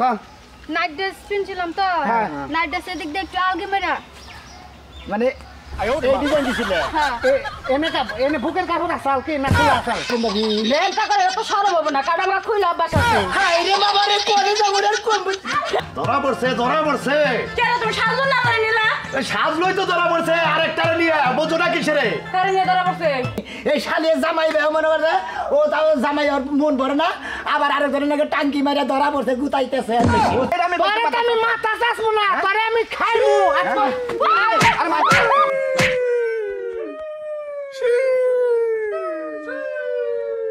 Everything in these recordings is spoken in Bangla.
কম নাইট ড্রেস কিনছিলাম তো নাইট ড্রেস এদিক দিয়ে একটু আলগে মেরা মানে এই ডিজাইন দিছিলে এনে বুকের কাপড় আসাল কি না কি আসাল তুমি লেনটা করে তো সরব হবে না কারণ আমরা খুইলা অভ্যাস আছে হাই রে বাবা রে কোনে জগরের কম ধরা পড়ছে কেন তুমি সাজু না করে নিলা সাজলই তো ধরা পড়ছে আরেকটারে নিয়ে বোঝো না কিসে রে কারে নিয়ে ধরা পড়ছে এই শালিয়ে জামাই বে মনে করে ও তাও জামাই ওর মন ভরে না আবার আরেকজনের নাকি টাঙ্কি মারিয়া ধরা পড়ছে গুতাইতেছে আমি মাথা চাসমু না পরে আমি খাইমু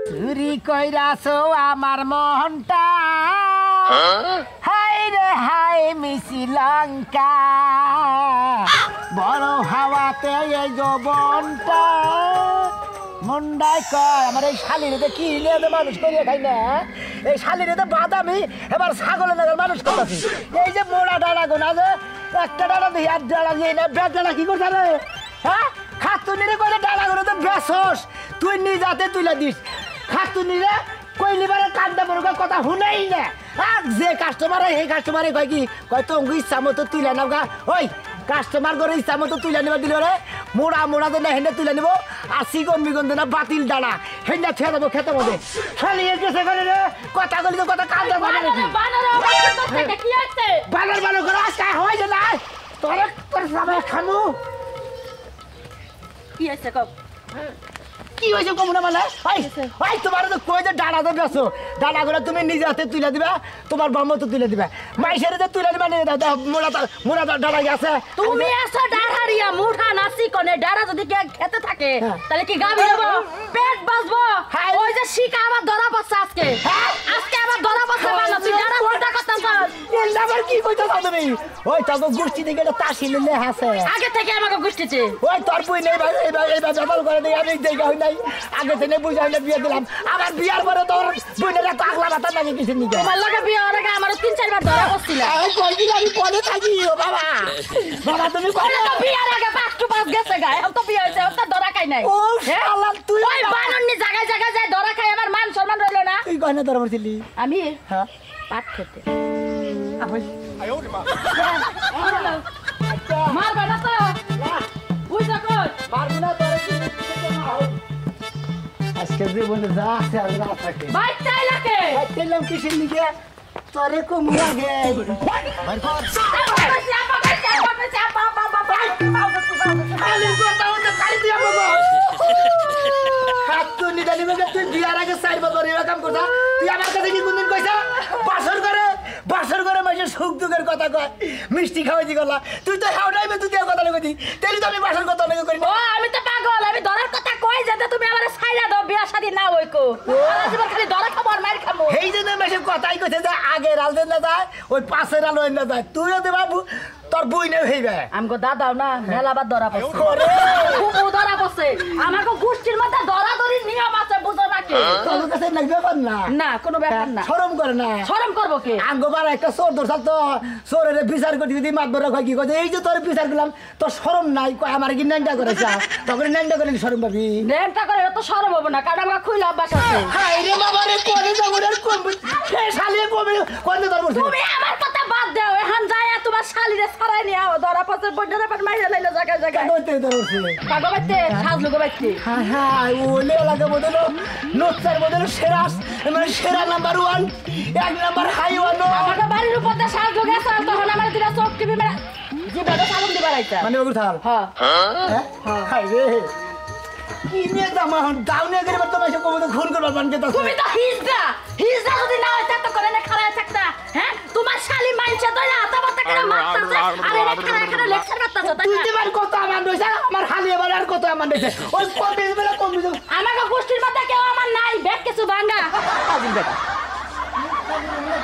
চুরি কইরাছো আমার মনটা হাই রে হাই মিশি লঙ্কা বড় হাওয়াতে এই যৌবনটা মুন্ডায় কয় আমার এই শালিরে কি নিয়ে মানুষ করিয়ে খাই না এই শালিরে বাদামি এবার ছাগলের নাগাল মানুষ করতেছি এই যে মোড়া ডালা গোনা যে একটা ডালা দিয়ে আর ডালা দিয়ে না বেশ ডালা কি করছে রে হ্যাঁ খাতুনিরে কইলে ডালা গোনা তো বেসস তুই নিজাতে তুলে দিস খাতুনিরে কইলিবারে কান্দা বড় কথা শুনেই না আর যে কাস্টমার এই কাস্টমারে কয় কি কয় তো ইচ্ছা মতো তুলে নাও গা ওই কাস্টমার করে ইচ্ছা মতো তুলে নেবা দিলে রে মোড়া মোড়া দেনা হেন্ডা তুলে নেবো আর চিকন বিকন দেনা বাতিল ডানা হেন্ডা ছেড়ে দেবো খেতে মধ্যে খালি এসে করে রে কথা বলি তো কথা কান্দা বানা নাকি বানর বানর করে আসা হয় যে না তোরে তোর সবাই খামু কি আছে কব কি হয়েছে কমুনা মানে ভাই তোমার তো কই যে ডানা তো বেছো ডানা করে তুমি নিজে হাতে তুলে দিবা তোমার বাম্মা তো তুলে দিবা মাইসের যে তুলে দিবা মোড়া ডানা গেছে তুমি আসো ডাড়ারিয়া মুঠা নাসি কোনে ডাড়া যদি কে খেতে থাকে তাহলে কি গাবি দেব পেট বাজবো ওই যে শিকা আবার ধরা পড়ছে আজকে আবার ধরা পড়ছে মানে তুই ডাড়া মোটা করতেছ এল আবার কি কইতাছ তুমি ওই তাগো গোষ্ঠী থেকে এটা তাসিলে লে আছে আগে থেকে আমাকে গোষ্ঠীতে ওই তোর বই নেই ভাই এই ব্যাপার করে দেই আমি দেখা হই নাই আগে থেকে বুঝাইলে বিয়ে দিলাম আবার বিয়ার পরে তোর বইনের একটা আগলা বাতা লাগে কিছু নিকে তোমার লাগে বিয়ে হওয়ার আগে আমারও 3-4 বার ধরা পড়ছিল এই কই দিন আমি পরে থাকি ও বাবা বাবা তুমি কোন তো বিয়ার আগে 5 গেছে গায় এখন তো বিয়ে হইছে ওটা ধরা খাই নাই ও শালা তুই ওই বানন্নি জায়গায় জায়গায় যায় ধরা খাই আমার মান সম্মান রইলো না তুই কই না ধরা পড়ছিলি আমি হ্যাঁ পাট খেতে আপনি মার বাবা তো বুঝা কই পারবো না তোরে কি আজকে জীবনে যা আছে আর না থাকে ভাই চাই লাগে তেলাম কিসের নিকে তোরে কম লাগে খালি কথাও তো খালি দিয়া বাবা হাত তো নিদানি মগে তুই বিয়ার আগে 4 বছর এই কাম করছা তুই আমার কাছে কি কোনদিন কইছা বাসর করে মাসে সুখ দুঃখের কথা কয় মিষ্টি খাওয়াইছি গলা তুই তো হাওড়াই মে তুই কথা লাগি তেলি তো আমি বাসর কথা লাগি করি ও আমি তো পাগল আমি ধরার কথা কই যাতে তুমি আমারে ছাইরা দাও বিয়া শাদি না হইকো জীবন খালি ধরা খাবো আর মার খাবো এই যে মাসে কথাই কইছে যে আগে রাল দেন না যায় ওই পাশের আলো না যায় তুইও দে বাবু তোর বই নেই হইবে আমগো দাদাও না মেলাবার ধরা পড়ছে খুব ধরা পড়ছে আমাকে গোষ্ঠীর মধ্যে ধরা ধরি নিয়ম আছে বুঝো নাকি তোর কাছে না ব্যাপার না না কোনো ব্যাপার না শরম করে না শরম করব কে আগোবার একটা চোর ধরছাল তো চোরের বিচার করতে যদি মাতবর কয় কি কয় এই যে তোর বিচার করলাম তোর শরম নাই কয় আমার কি নেন্ডা করেছে তখন নেন্ডা করে শরম পাবি নেন্ডা করে তো শরম হবে না কারণ আমরা খুইলা অভ্যাস আছে হাই রে বাবা রে কোনে জগরের কম শালিয়ে কমে কোনে ধরব তুমি আমার কথা বাদ দাও এখন যায় তোমার শালিরে ছাড়াই নিয়ে আও ধরা পড়ছে বড়রা পর মাইরা লাইলা জায়গা জায়গা কইতে ধরছে কাগো বাইতে সাজলু গো বাইতে হাই হাই ওলে লাগা বদল নোটসার বদল সেরাস মানে সেরা নাম্বার 1 এক নাম্বার হাই ওয়ান আমাদের বাড়ির উপর দিয়ে সাজলু গেছে তখন আমার দিরা চোখ টিভি মেরা জিবাটা সালন দিবা রাইতা মানে ওগুলো থাল হ্যাঁ হাই রে কি নিয়ে দাম দাউনে করে তো মাসে কবুতর খুন করবার বানকে তো তুমি তো হিজদা যদি না হইতা তো করে না খাড়ায় থাকতা হ্যাঁ তোমার শালি মাইনছে তো না তা বাতা করে মারতাছে আরে এখানে লেকচার করতাছ তাই তুই তোমার কত আমার রইছে আমার খালি এবার আর কত আমার রইছে ওই কবে বেলা কম দিও আমাকে গোষ্ঠীর মধ্যে কেউ আমার নাই ব্যাগ কিছু ভাঙা আজিন বেটা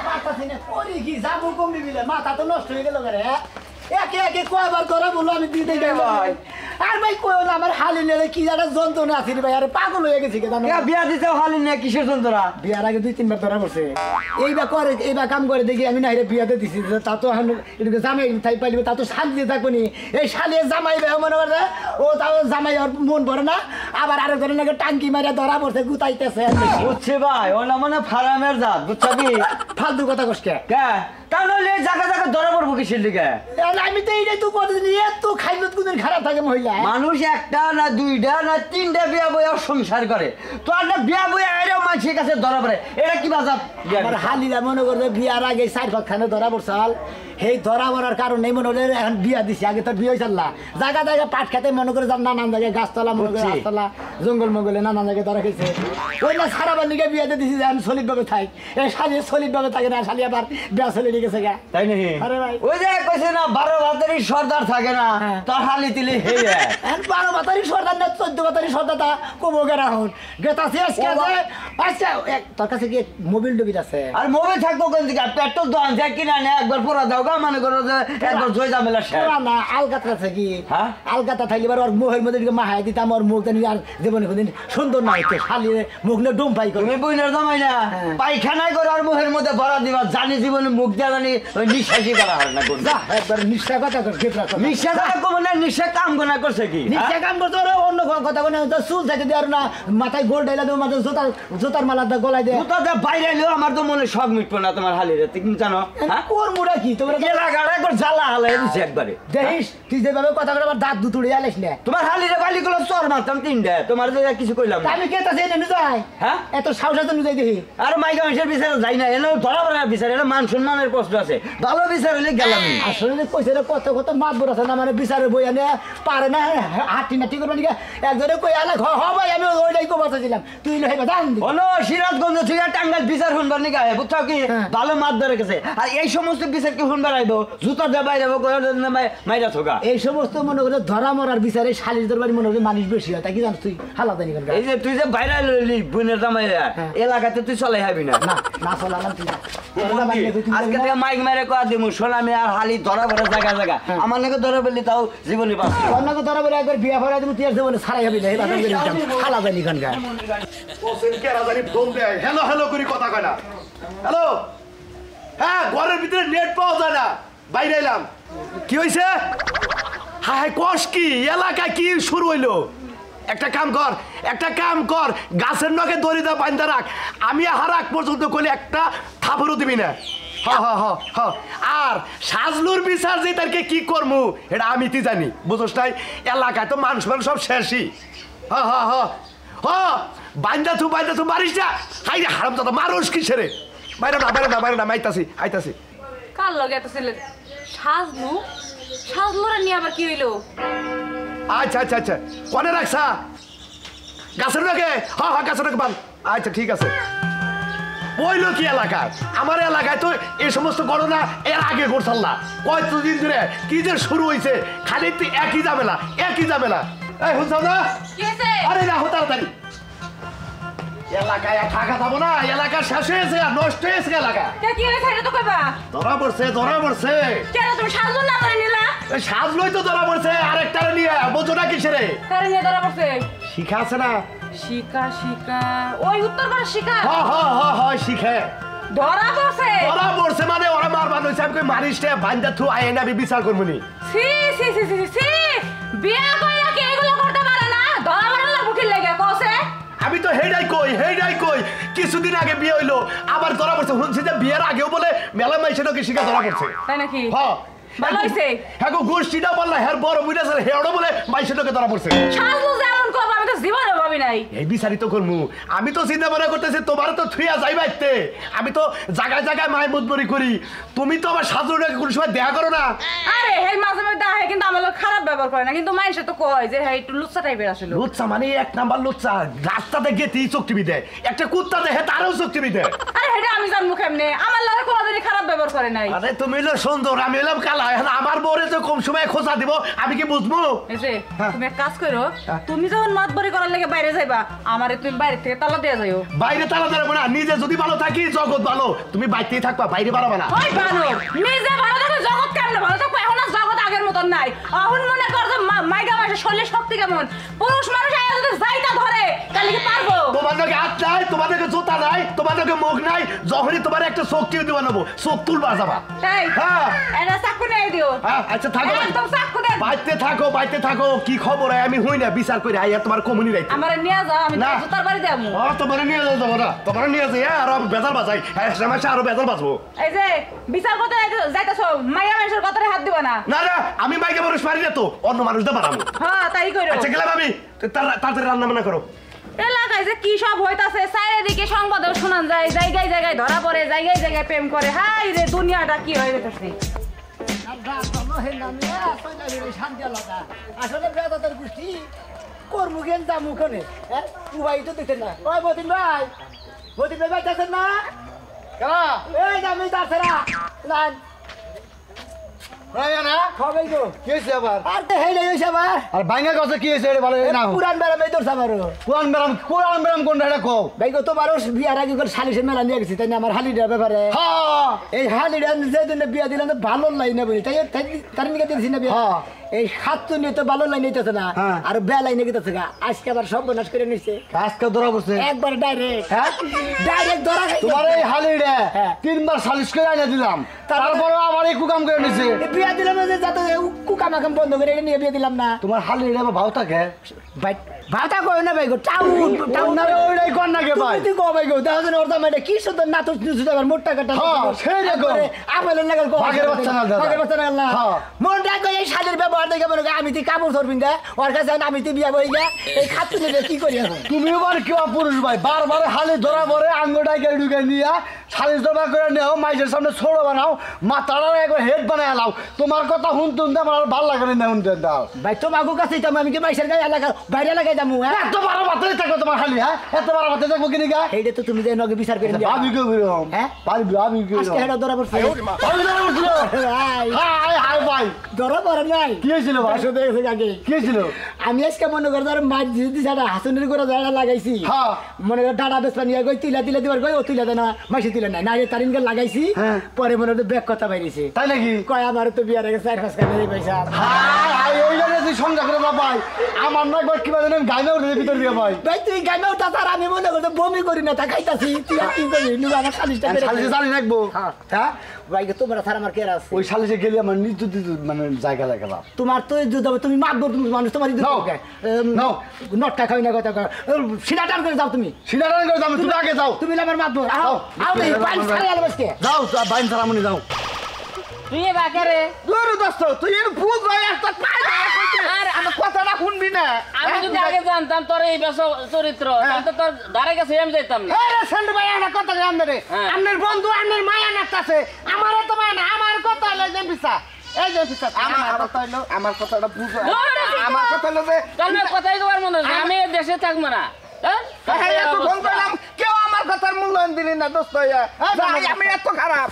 পাতা সিনে পরি কি যাবো কম দিবিলে মাথা তো নষ্ট হয়ে গেল রে একে একে কয়বার ধরা বললো আমি দিতে যাই ভাই আর ভাই কইও না আমার হালি নেলে কি জানা যন্ত্রণা আছে রে ভাই আরে পাগল হয়ে গেছি কে জানো বিয়া দিতেও হালি না কিসের যন্ত্রণা বিয়ার আগে 2-3 বার ধরা পড়ছে এইবার করে এইবার কাম করে দেখি আমি না রে বিয়াতে দিছি তা তো এখন এদিকে জামাই তাই পাইলিবে তা তো শান্তি থাকবো নি এই শালিয়ে জামাই ভাই মনে করে ও তাও জামাই ওর মন ভরে না আবার আরেক ধরনের নাকি টাঙ্কি মারিয়া ধরা পড়ছে গুতাইতেছে বুঝছি ভাই ও না মানে ফারামের জাত বুঝছাবি ফালতু কথা কসকে কে তাহলে জায়গা জায়গা ধরা পড়বো কিসের দিকে আমি তো এইটাই তো কতদিন এত খাইলত কোনদিন খারাপ থাকে মহিলা মানুষ একটা না দুইটা না তিনটা বিয়া বইয়া সংসার করে তো একটা বিয়া বইয়া এরাও মানুষের কাছে ধরা পড়ে এটা কি বাজার আমার হালিরা মনে করবে বিয়ার আগে 4-5 খানে ধরা পড়ছাল সেই ধরা পড়ার কারণে মনে হলে এখন বিয়া দিছি আগে তোর বিয়ে হয়েছিল না জায়গা জায়গা পাট খেতে মনে করে যার নানান জায়গায় গাছতলা মনে করে গাছতলা জঙ্গল মঙ্গলে নানান জায়গায় ধরা খেয়েছে ওই না সারাবার নিকে বিয়াতে দিছি যে আমি সলিড ভাবে থাই এই শালি সলিড ভাবে থাকে না শালি আবার বিয়া চলে গেছে গা তাই নাকি আরে ভাই ওই যে কইছে না 12 ভাতারি সর্দার থাকে না তোর হালি তিলি হেই এখন 12 ভাতারি সর্দার না 14 ভাতারি সর্দার তা কবো গেরা হন গেতাছি আজকে আচ্ছা তোর কাছে কি মোবাইল ডুবিট আছে আর মোবাইল থাকবো কোন দিকে পেট্রোল দোকান থেকে কিনা নে একবার পড়া দাও গা মনে করো যে একবার জয় জামেলা শেষ না আলকাতা আছে কি হ্যাঁ আলকাতা থাকলে আর ওর মুখের মধ্যে দিকে মাহাই দিতাম ওর মুখ জানি আর জীবনে কোনদিন সুন্দর না হইতো শালি মুখ না ডুম পাই তুমি বইনের জামাই না পায়খানায় করে আর মুখের মধ্যে ভরা দিবা জানি জীবনে মুখ দিয়া জানি ওই নিঃশ্বাসই করা হয় না কোন যা একবার নিঃশ্বা কথা কর ক্ষেত্র নিঃশ্বাস কম না নিঃশ্বাস কাম গোনা করছে কি নিঃশ্বা কাম করতে ওরা অন্য কথা কোনে চুল থাকে দিয়ে আর না মাথায় গোল ডাইলা দেবো মাথায় জোতার মালা দা গলায় দে জুতাতে বাইরে এলেও আমার তো মনে শখ মিটবো না তোমার হালিরে তুমি জানো হ্যাঁ কোর মুড়া কি তোমরা এলাকাটা একবার জ্বালা হালাই দিচ্ছে একবারে দেখিস তুই যেভাবে কথা করে আবার দাঁত দুতুড়ে আলিস না তোমার হালিরে বালিগুলো চর মারতাম তিনটে তোমার যে কিছু কইলাম না আমি কে তাছে এনে যাই হ্যাঁ এত সাহস আছে নুজাই দেখি আর মাইকা মানুষের বিচারে যাই না এনে ধরা পড়া বিচারে এটা মান সম্মানের প্রশ্ন আছে ভালো বিচার হলে গেলাম আসলে কইছে রে কত কত মাত বড় আছে না মানে বিচারে বই আনে পারে না হাঁটি নাটি করবে নাকি একজনে কই আলা ভাই আমি ওইটাই কো বাঁচাছিলাম তুই লইবা জান হলো সিরাজগঞ্জ থেকে টাঙ্গাইল বিচার শুনবার নিকা বুঝছো কি ভালো মাত ধরে গেছে আর এই সমস্ত বিচার কি শুনবার আইবো জুতা দিয়ে বাইরে মাইরা থোকা এই সমস্ত মনে করে ধরা মরার বিচারে শালির দরবারি মনে করে মানুষ বেশি হয় তা কি জানিস তুই হালা জানি এই যে তুই যে বাইরে লইলি বোনের জামাইরা এলাকাতে তুই চলাই হাবি না না না চলালাম তুই আজকে থেকে মাইক মেরে কয়া দিমু শোন আমি আর হালি ধরা পড়ে জায়গা জায়গা আমার নাকি ধরা পড়লি তাও জীবনে বাঁচি অন্যকে ধরা বলে একবার বিয়া ভরা দেবো তুই আর জীবনে ছাড়াই হবি না এই বাসন করে হালা জানি গানগা বসেন কেরা জানি ফোন দেয় হ্যালো হ্যালো করে কথা কয় না হ্যালো হ্যাঁ ঘরের ভিতরে নেট পাওয়া যায় না বাইরে এলাম কি হয়েছে হায় কষ কি এলাকায় কি শুরু হইলো একটা কাম কর গাছের নখে দড়ি দা বান্ধা রাখ আমি হারাক পর্যন্ত কইলে একটা থাপড়ও দিবি না আর সাজলুর বিচার যে তারকে কি করমু এটা আমি তি জানি বুঝোস নাই এলাকায় তো মানুষ সব শেষই বান্ধা থু মারিস না হাই রে হারাম দাদা মারুস কিসে রে বাইরে না আইতাছি কার লগে এত ছেলে সাজলুরে নিয়ে আবার কি হইলো আচ্ছা কোনে রাখছা গাছের নাকি গাছের নাকি বান আচ্ছা ঠিক আছে বইলো কি এলাকায় আমার এলাকায় তো এই সমস্ত ঘটনা এর আগে ঘটছাল না কয়েকদিন ধরে কি যে শুরু হয়েছে খালি একই ঝামেলা এই শুনছাও না আরে না তাড়াতাড়ি এলাকায় থাকা যাবো না এলাকা শেষ হয়েছে আর নষ্ট হয়েছে এলাকা কি হয়েছে এটা তো কইবা ধরা পড়ছে কেন তুমি সাজলুর না করে নিলা সাজলই তো ধরা পড়ছে আরেকটারে নিয়ে বোঝো না কিসে রে কারে নিয়ে ধরা পড়ছে শিখা আছে না শিকা ওই উত্তরপাড়ার শিকা শিখে ধরা পড়ছে মানে ওরা মারবার হইছে আমি কই মারিসতে বান্দা থু আই না বিচার করবনি সি বিয়া কইরা কি এগুলো করতে পারে না ধরা পড়ার বুকির লাগে কসে আমি তো হেডাই কই কিছুদিন আগে বিয়ে হইলো আবার ধরা পড়ছে শুনছি যে বিয়ের আগেও বলে মেলা মাইছে নাকি শিখা ধরা পড়ছে তাই নাকি ভালো হইছে হ্যাঁ গো গোষ্ঠীটা বললা হের বড় বুইরা আছে হেড়ো বলে মাইছে নাকি ধরা পড়ছে সাজু যেমন করব আমি তো জীবনে ভাবি নাই এই বিচারিত করমু আমি তো চিন্তা ভাবনা করতেছি তোমার তো থুইয়া যাইবাইতে আমি তো জায়গায় মাইমুদবরি করি তুমি তো আমার সাজুটাকে কোন সময় দেখা করো না আরে হেই মাঝে মধ্যে আহে কিন্তু আমার লোক খারাপ ব্যবহার করে না কিন্তু মাইনসে তো কয় যে হেই একটু লুচ্চা টাইপের আসলে লুচ্চা মানে এক নাম্বার লুচ্চা রাস্তাতে গেতেই চোখ টিপি দেয় একটা কুত্তা দেখে তারও চোখ টিপি দেয় আরে হেটা আমি জানবো কেমনে আমার লাগে কোনোদিনই খারাপ ব্যবহার করে নাই আরে তুমি হলো সুন্দর আমি হলাম কালা এখন আমার বউরে তো কম সময় খোঁজা দিব আমি কি বুঝবো এই যে তুমি এক কাজ করো তুমি যখন মাতবরি করার লাগে বাইরে যাইবা আমারে তুমি বাইরে থেকে তালা দিয়ে যাইও বাইরে তালা দেবো না নিজে যদি ভালো থাকি জগৎ ভালো তুমি বাইরেই থাকবা বাইরে বাড়াবা না ওই ভালো নিজে ভালো থাকো জগৎ কেমনে ভালো থাকো এখন আর জগৎ মতন নাই এখন মনে কর যে মাইগা মাসে শরীরে শক্তি কেমন পুরুষ মানুষ আয়া যদি যাইতা ধরে তাহলে কি পারবো তোমাদেরকে হাত নাই তোমাদেরকে জুতা নাই তোমাদেরকে মুখ নাই যখনই তোমার একটা চোখ কিনে দিবা নেবো চোখ তুলবা যাবা এই হ্যাঁ এটা চাকু নিয়ে দিও হ্যাঁ আচ্ছা থাকো একদম চাকু দেন বাইতে থাকো কি খবর আমি হই না বিচার করে আইয়া তোমার কমুনি রাইতে আমারে নিয়ে যাও আমি না। জুতার বাড়ি যাবো তোমার নিয়ে যাবো না তোমার নিয়ে যাই আর বেজাল বাজাই সমস্যা আরো বেজাল বাজবো এই যে বিচার করতে যাইতাছো মাইয়া মানুষের কথারে হাত দিবা না না না আমি মাইকে মানুষ পারি না তো অন্য মানুষদের বানাবো হ্যাঁ তাই কইরো আচ্ছা গেলাম আমি তাড়াতাড়ি রান্না বান্না করো এলাকায় যে কি সব হইতাছে চারিদিকে সংবাদেও শোনান যায় জায়গায় জায়গায় ধরা পড়ে জায়গায় জায়গায় প্রেম করে হাই রে দুনিয়াটা কি হয়ে যেতেছে আসলে বেদাতের গোষ্ঠী কর্মুখেন দামুখনে হ্যাঁ উবাই তো দেখেন না ওই মতিন ভাই বাইতেছেন না এই আমি যাচ্ছে না খবই তো কি হয়েছে আবার আর তো হেলে হয়েছে আবার আর ভাঙা কথা কি হয়েছে এটা বলে না পুরান বেড়া মেয়ে তোর সামারও কোরআন বেরাম কোনটা এটা কও ভাই গো তোমারও বিয়ার আগে করে সালিশের মেলা নিয়ে গেছি তাই না আমার হালিটার ব্যাপারে হ্যাঁ এই হালিটা যেদিন বিয়া দিলাম তো ভালো লাইনে বলি তাই তার নিয়ে দিয়েছি না বিয়া হ্যাঁ। এই সাত তো নিয়ে তো ভালো লাইনে নিতেছে না হ্যাঁ। আর বেয়া লাইনে গেতেছে গা আজকে আবার সব বনাশ করে নিচ্ছে আজকে ধরা পড়ছে একবার ডাইরেক্ট হ্যাঁ ডাইরেক্ট ধরা খাইছে। তোমার এই হালিরে হ্যাঁ। 3 বার সালিশ করে আইনা দিলাম তারপরে আবার এই কুকাম করে নিছে এই বিয়া দিলাম যে যাতে কুকামাকাম বন্ধ করে এটা নিয়ে বিয়ে দিলাম না তোমার হালিরে ভাও থাকে ভাই ভাতা কই না ভাই গো টাউন টাউন না ওইটাই কর না কে ভাই তুই কো ভাই গো দেখো না ওর দাম এটা কি সুন্দর না তো সুন্দর আবার মোটা কাটা হ্যাঁ, সেই রকম। আপেল লাগাল কো বাঘের বাচ্চা না দাদা। বাঘের বাচ্চা না না হ্যাঁ। মন রাখ এই শালের ব্যবহার দেখে মনে আমি তুই কাপড় ধরবিন দা ওর কাছে আমি তুই বিয়া বই গা এই খাচ্ছি নিয়ে কি করি এখন তুমিও বার কেউ পুরুষ ভাই বারবার হালি ধরা পরে আঙ্গুটাই কে ঢুকে নিয়ে সালিশ দরবার করে নেও মাইজের সামনে ছোড়ো বানাও মাথাটা একবার হেড বানায় লাও তোমার কথা শুনতে শুনতে আমার আর ভালো লাগে না শুনতে দাও ভাই তো মাগু কাছে আমি কি মাইশের গায়ে এলাকা বাইরে এলাকায় যাবো হ্যাঁ এত বড় মাথায় থাকো তোমার খালি হ্যাঁ এত বড় মাথায় থাকবো কিনি গা এইটা তো তুমি যে নগে বিচার করে নিয়ে আমি কেউ বিরম হ্যাঁ? পারবি আমি কেউ আজকে হেডা ধরা পড়ছে ভাই হাই হাই ভাই ধরা পড়ে নাই কি হয়েছিল ভাই শুধু এসে আগে কি হয়েছিল আমি আজকে মনে করি ধর মাছ যদি যারা হাসনের করে যারা লাগাইছি হ্যাঁ। মনে কর ডাটা বেসপা নিয়ে গই তিলা তিলা দিবার গই ও তুইলা দেনা মাসি তুলে নাই না তারিনকে লাগাইছি হ্যাঁ। পরে মনে হয় ব্যাগ কথা বাইরেছে তাই নাকি কয় আমার তো বিয়ার আগে 4-5 কানে এই পয়সা হাই হাই ওই জায়গায় তুই সংখ্যা করে না ভাই আমার না একবার কিবা জানেন গাইনা উঠে ভিতর দিয়ে ভাই ভাই তুই গাইমাও তা আর আমি মনে করতে বমি করি না তা খাইতাছি তুই আর কি করি নুই আমার খালিশটা করে সালিশে জানি রাখবো হ্যাঁ। হ্যাঁ ভাই তোমরা স্যার আমার কেরা আছে ওই সালিশে গেলে আমার নিজ মানে জায়গা লাগালাম তোমার তো যুদ্ধ হবে তুমি মারবো তুমি মানুষ তোমার No. No. নটটা খাই না কথা সিনা টান করে যাও তুমি সিনাটান করে যাও তুমি আগে যাও তুমি আমার মারবো আও আও এই পাঁচ সাড়ে আলো বসকে যাও বাইন সারামনি যাও তুই এ বাকারে তোর দোস্ত তুই এর ভূত ভাই একটা পাই আর আমার কথাটা শুনবি না আমি যদি আগে জানতাম তোর এই চরিত্র তাহলে তো তোর ধারে কাছে আমি যাইতাম না এই রে সন্ডু ভাই একটা কথা জান রে হ্যাঁ। আপনার বন্ধু আপনার মায়া নাচতাছে আমারও তো মায়া না আমার কথা হলো যে পিসা এই যে পিসা আমার কথা হলো আমার কথাটা বুঝো ধরে আমার কথা হলো যে তোর কথাই কবার মনে হয় আমি এই দেশে থাকবো না হ্যাঁ? এত ফোন করলাম কেউ আমার কথার মূল্যায়ন দিলি না দোস্ত আমি এত খারাপ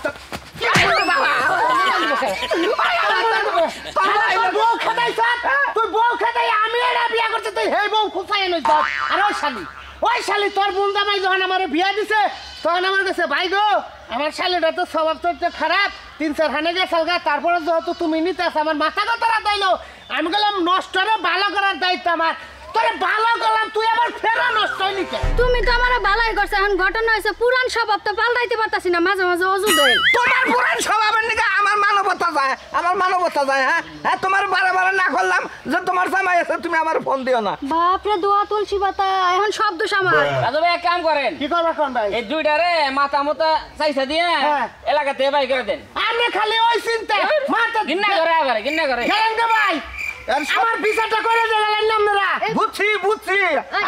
তুই বউ খেতাই আমি এরা বিয়া করতে তুই হে বউ খুঁচাই নইছ আর ওই শালি তোর বন্ধু ভাই যখন আমার বিয়া দিছে তখন আমার কাছে ভাই গো আমার শালিটা তো স্বভাব চরিত্র খারাপ 3-4 হানে গেছাল গা তারপরে যেহেতু তুমি নিতে আসো আমার মাথা কথা তাইলো আমি গেলাম নষ্টরে ভালো করার দায়িত্ব আমার তোরে ভালো করলাম তুই আবার ফেরা নষ্ট হইলি কে তুমি তো আমার বালাই করছো এখন ঘটনা হয়েছে পুরান স্বভাব তো পাল্টাইতে পারতাছি না মাঝে মাঝে অজু দেয় তোমার পুরান স্বভাবের দিকে আমার মানবতা যায় হ্যাঁ হ্যাঁ তোমার বারে না করলাম যে তোমার জামাই আছে তুমি আমার ফোন দিও না বাপরে দোয়া তুলসী পাতা এখন সব দোষ আমার রাজু ভাই এক কাম করেন কি করবা কোন ভাই এই দুইটারে মাথা মতো চাইছা দিয়ে হ্যাঁ। এলাকাতে বাই করে দেন আমি খালি ওই চিন্তা মাথা গিন্না করে আবার গিন্না করে গেলেন কে ভাই আমার বিচারটা করে দিলেন আপনারা বুঝছি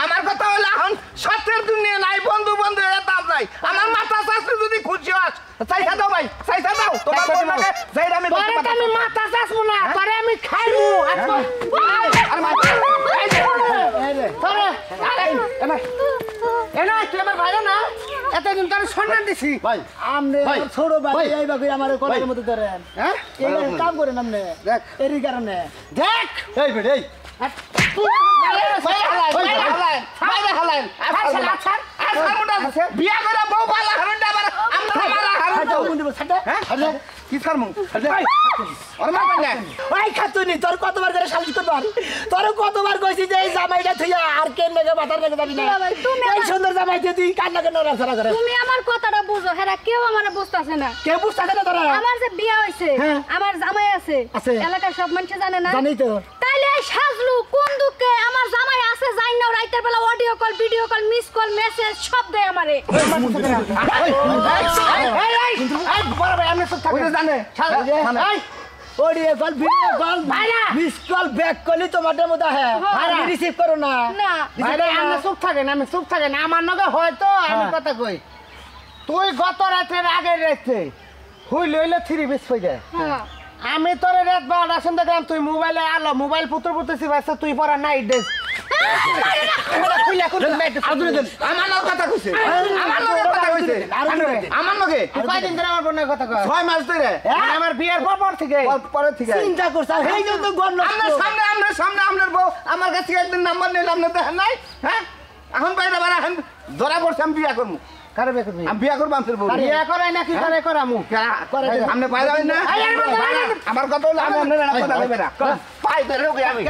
আমার কথা হলো এখন সত্যের দুনিয়া নাই বন্ধু এতাম নাই আমার মাথা চাষে যদি খুশি হস চাইছা দাও ভাই চাইছা দাও তোমার বউটাকে যাই আমি পরে তো আমি মাথা চাষবো না পরে আমি খাইবো তুই আমার ভাই না এতদিন তোর সম্মান দিছি ভাই আমনে ভাই, ছোট ভাই ভাই, এই বাকি আমার ভাই। কলের মতো ধরেন হ্যাঁ এই কাম করেন আমনে দেখ। এরই কারণে দেখ এই বেটা এই বিয়া করে বউ পালা হারুন আবার আমরা হারুন কি করমু ওই খাতুনি তোর কতবার করে সালিশ করবার তোর কতবার কইছি যে এই জামাইটা থইয়া আর কেন লাগে মাথার লাগে যাবি না এই সুন্দর জামাইতে তুই কান্না কেন রাছারা করে তুমি আমার কথাটা বুঝো হেরা কেউ আমারে বুঝতাছে না কে বুঝতাছে না তোরা আমার যে বিয়া হইছে আমার জামাই আছে এলাকার সব মানুষ জানে না জানি তো তাইলে এই সাজলু কোন দুঃখে আমার জামাই আছে যাই না রাতের বেলা audio call video call miss call message সব দেয় আমারে এই বড় ভাই আমি সব থাকি জানে এই audio call video call miss call back করলি তোমাদের মধ্যে হ্যাঁ আর রিসিভ করো না না ভাই আমি চুপ থাকেন আমার নগে হয়তো আমি কথা কই তুই গত রাতের আগের রাতে হুই লইলে 3 বিস হই যায় হ্যাঁ আমি তোরে রাত 12টার সময় দেখলাম তুই মোবাইলে আলো মোবাইল পুত্র পুত্রছি বাসা তুই পড়া নাইট ড্রেস আমার কথা কইছে কয়দিন ধরে আমার বোনের কথা কয় 6 মাস ধরে আমার বিয়ের পর থেকে চিন্তা করছ এই যে তো গণ সামনে আপনার বউ আমার কাছে একদিন নাম্বার নিলাম না দেখেন নাই হ্যাঁ এখন বাইরে এখন ধরা পড়ছে আমি বিয়া করবো কারে বিয়া করবি আমি বিয়া করব আমতের বউ বিয়া করাই না কি করে করামু আমনে বাইরে হই না আমার কথা হলো আমি আমনে না কথা কইবে না পাই ধরে ওকে আমি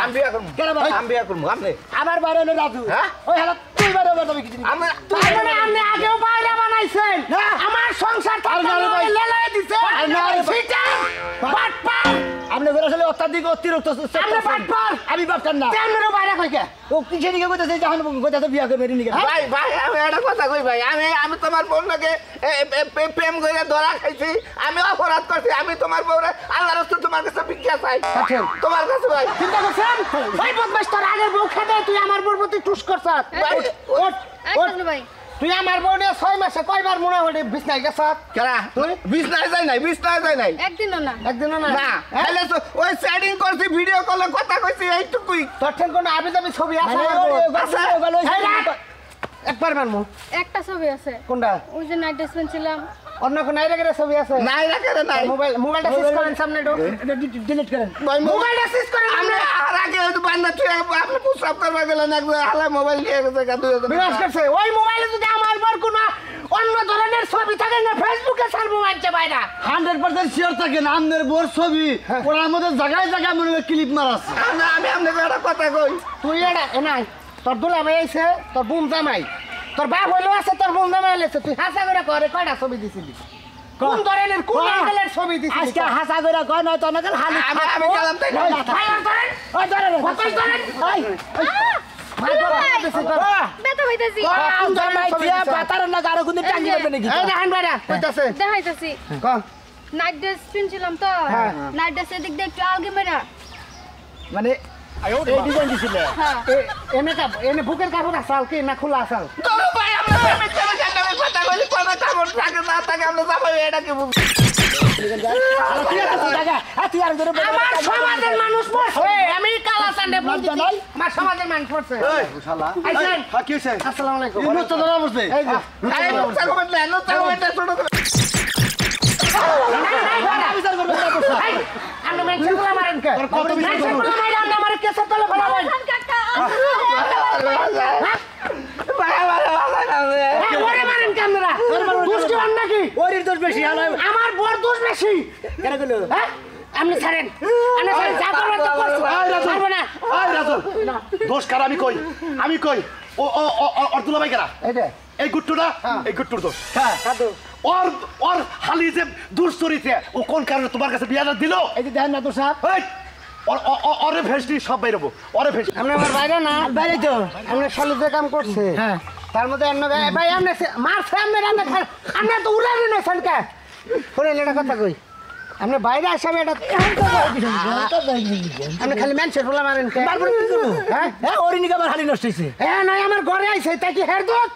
আমি বিয়া করব আমনে আমার বাইরে হলো রাজু ওই হলো তুই বাইরে হবে তুমি কি আমি আমনে আগেও বাইরে বানাইছেন আমার সংসার থেকে লেলাই দিছে সেটা পাটপার আপনি বের আসলে অতিরিক্ত আমি বাপটার না কেমন বাইরে কই কে ও কিছে দিকে কইতাছে যখন কইতাছে বিয়া করবে নি ভাই আমি একটা কথা কই ভাই আমি তোমার বোনকে প্রেম করে ধরা খাইছি আমি অপরাধ করছি আমি তোমার বউরে আল্লাহর রাস্তায় তোমার কাছে ভিক্ষা চাই তোমার কাছে ভাই চিন্তা করছেন ভাই বদমাশ তোর আগের বউ খেতে তুই আমার বউর প্রতি টুস করছস ভাই তুই আমার বউনে 6 মাসে কয়বার মনে হলে বিছনায় গেছস কেরা তুই বিছনায় যাই নাই একদিনও না না তাহলে তো ওই সেটিং করছি ভিডিও কলে কথা কইছি এইটুকুই তোর ঠেন কোন আবিদাবি ছবি আছে একবার মানমু একটা ছবি আছে কোনটা ওই যে নাইট ড্রেস ছিলাম অন্য কোন নাইরাকের ছবি আছে নাইরাকের নাই মোবাইলটা সিজ করেন সামনে ডিলিট করেন মোবাইলটা সিজ করেন আমরা আর আগে তো বান্দা তুই আপনি পুশআপ করবা গেলেন একবার হালা মোবাইল নিয়ে গেছে কা 2000 বিনাশ করছে ওই মোবাইলে যদি আমার বর কোন অন্য ধরনের ছবি থাকে না ফেসবুকে ছাড়বো মানছে ভাইরা 100% শিওর থাকে না আমনের বর ছবি ওর মধ্যে জায়গায় জায়গায় মনে ক্লিপ মারাছে আমি আমনে একটা কথা কই তুই এটা নাই তোর দুলা ভাই আইছে তোর বুম জামাই তোর বাপ হইলো আছে তোর বোন জামাই আইছে তুই হাসা করে করে কয়টা ছবি দিছিলি কোন ধরনের কোন অ্যাঙ্গেলের ছবি দিছিলি আজকে হাসা করে কয় না তো না হালি আমি কালাম তাই না ওই ধরেন ওই বেটা হইতাছি জামাই দিয়া পাতার না গারো কোন টাঙ্গি করবে নাকি এই দেখেন বাইরা কইতাছে দেখাইতাছি ক নাইট ড্রেস পিনছিলাম তো নাইট ড্রেস এদিক দিয়ে একটু আগে মেরা মানে এই ডিজাইন দিছিল এনে বুকের কাপড় আসাল কি না খোলা আসাল তোর ভাই আমরা প্রেমিক করে জানলে কথা কইলি কোন কাপড় থাকে না থাকে আমরা যাবাই এটা কি আমার সমাজের মানুষ পড়ছে আমি কালা সান্ডে বলছি আমার সমাজের মানুষ পড়ছে এই শালা আইছেন কি হইছে আসসালামু আলাইকুম ইনো তো ধরা পড়ছে এই যে এই নোটা কমেন্ট না নোটা কমেন্ট ছোট করে বিচার করবে না পড়ছে আমরা মেনশন করে মারেন কে মেনশন করে মারেন না মারে কেসে তলে ফেলাবেন কাকা ওরে মারেন ক্যামেরা দোষ কি অন্য কি ওরির দোষ বেশি আমার বড় দোষ বেশি কেন কইলো হ্যাঁ আপনি ছাড়েন যা করবেন তো করছো পারবে না ওই রাজু দোষ কার আমি কই ও অর্দুলা ভাই কারা এই গুট্টুটা এই গুট্টুর দোষ হ্যাঁ কাদো ওর হালি যে দুশ্চরিত্রে ও কোন কারণে তোমার কাছে বিয়াটা দিল এই যে দেখেন না তো সাহেব ওরে ভেস্টি সব বাইরবো ওরে ভেস্টি আমরা আমার বাইরে না বাইরে তো আমরা শালিতে কাম করছে হ্যাঁ তার মধ্যে অন্য ভাই আমরা মারছে আমরা তো উড়ালে না সনকা পরে এটা কথা কই আমরা বাইরে আসাবে এটা আমরা খালি মানুষের বলা মারেন কে হ্যাঁ হ্যাঁ ওরিনিকা আমার হালি নষ্ট হইছে হ্যাঁ নয় আমার ঘরে আইছে তাই কি হের দোষ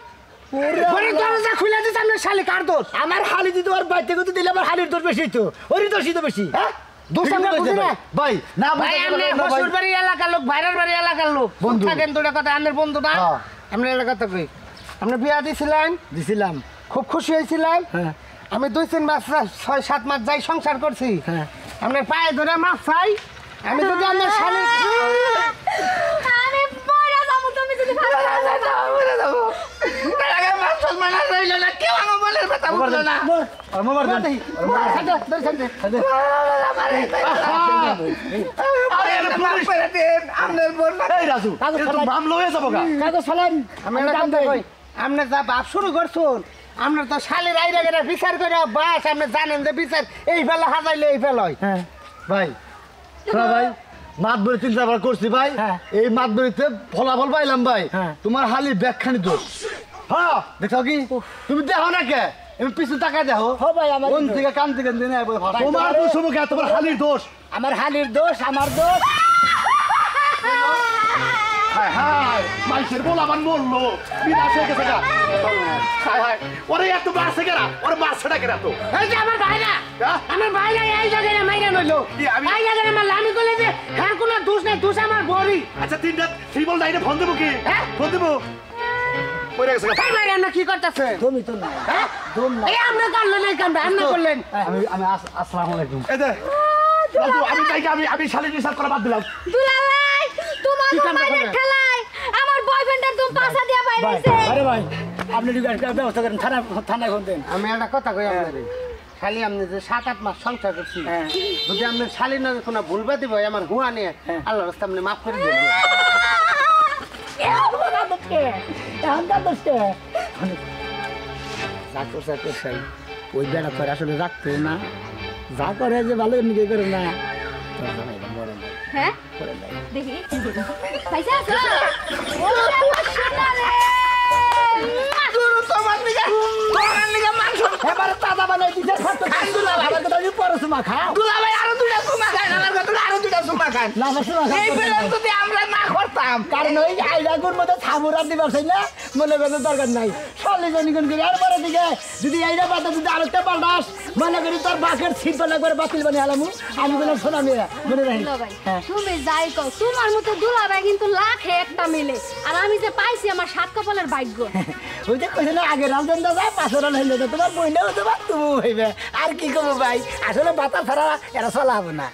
ওরে দরজা খুলে দিছ আমরা শালি কার দোষ আমার হালি দিতে আর বাইতে কত দিলে আমার হালির দোষ বেশি তো ওরি দোষই তো বেশি হ্যাঁ দোষ আমরা বুঝি না ভাই না ভাই আমরা হসুর বাড়ি এলাকার লোক ভাইরার বাড়ি এলাকার লোক বন্ধু থাকেন দুটা কথা আমাদের বন্ধু না আমরা এটা কথা কই আমরা বিয়া দিছিলাম খুব খুশি হয়েছিলাম আমি 2-3 মাস 6-7 মাস যাই সংসার করছি আমরা পায়ে ধরে মাছ চাই আমি তো আমার শালি আমি মরে যাবো তুমি যদি ভালো মামার দেন এই রাজু এটা তো মামলা হয়ে যাবো গা কাগজ ফেলেন আমি কাম কই আপনি যা বাপ শুরু করছুন আপনার তো শালির আইরা গেরা বিচার করে বাস আপনি জানেন যে বিচার এই ফেলা হাজাইলে এই ফেলয় ভাই শোনা ভাই মাত বলে 3-4 বার করছি ভাই হ্যাঁ। এই মাত বলিতে ফলাফল পাইলাম ভাই হ্যাঁ। তোমার হালি ব্যাখ্যানি দোষ হ্যাঁ দেখো কি তুমি দেখো না কে আমি পিছু টাকা দেখো ও ভাই আমার কোন থেকে কান থেকে দিনে তোমার দোষ হবো কে তোমার হালির দোষ আমার হালির দোষ আমার দোষ হায় হায় মানুষের বল আমার মরলো বিনাশ হয়ে গেছে গা হায় হায় ওরে এত মারছে কেনা ওরে মারছে না কেনা তো এই যে আমার ভাইরা হ্যাঁ? আমার ভাইরা এই জায়গায় মাইরা নইলো কি আমি- এই জায়গায় আমার লামি করলে যে হ্যাঁ কোনো দোষ নাই দোষ আমার বড়ি আচ্ছা 399 ফোন দেবো কি হ্যাঁ? ফোন দেবো মরে গেছে গা। এই ভাইরা আমরা কি করতেছে তুমি তো না হ্যাঁ দম না এই আমরা করলেন এই কামটা আপনি করলেন আমি আসসালামু আলাইকুম এই যে রাজু আমি তাইকে আমি শালির বিচার করা বাদ দিলাম দুলাভাই তোমার কি কামটা মোবাইলের করবে? ঠেলায় আমার বয়ফ্রেন্ডের তুমি পাছা দিয়া ভাই বাইরেছে আরে ভাই আপনি ব্যবস্থা করেন থানা ফোন দেন আমি একটা কথা কই আপনারে খালি আপনি যে 7-8 মাস সংসার করছি যদি আপনি শালি না কোনো ভুলবা দিব আমার হুয়া নিয়ে আল্লাহর রাস্তা আপনি মাফ করে দিবেন ওই বেড়া করে আসলে রাখতো না যা করে যে ভালো নিজে করে না হ্যাঁ দেখি পয়সা আছে ওরে আমার সোনা রে এবারে তাজা বানাই দিছে খাবার কথা আমি পরশু মা খাও দুলাভাই আরো দুটা সুমা খান আমার কথা আরো দুটা সুমা খান না বসে মা এই বেলা যদি আমরা না করতাম কারণ ওই আইরাগুর মধ্যে ছাবুরা দিবার চাই না মনে করার দরকার নাই চল্লিশ জন গুণ করে আর পরে দিকে যদি এইটা বাদ যদি আরেকটা পাল্টাস মনে করি তোর বাঘের ছিট বানা করে বাতিল বানিয়ে আলামু আমি বললাম শোনা মেয়ে মনে রাখি দুলাভাই তুমি যাই কও তোমার মতো দুলাভাই কিন্তু লাখে একটা মিলে আর আমি যে পাইছি আমার 7 কপালের ভাগ্য ওই যে কইছে না আগে রামচন্দ্র যায় 5 রান হইলে তোমার বইনাও দেবা তুমি হইবে আর কি করবো ভাই আসলে বাতা ছাড়া এরা চলা হবে না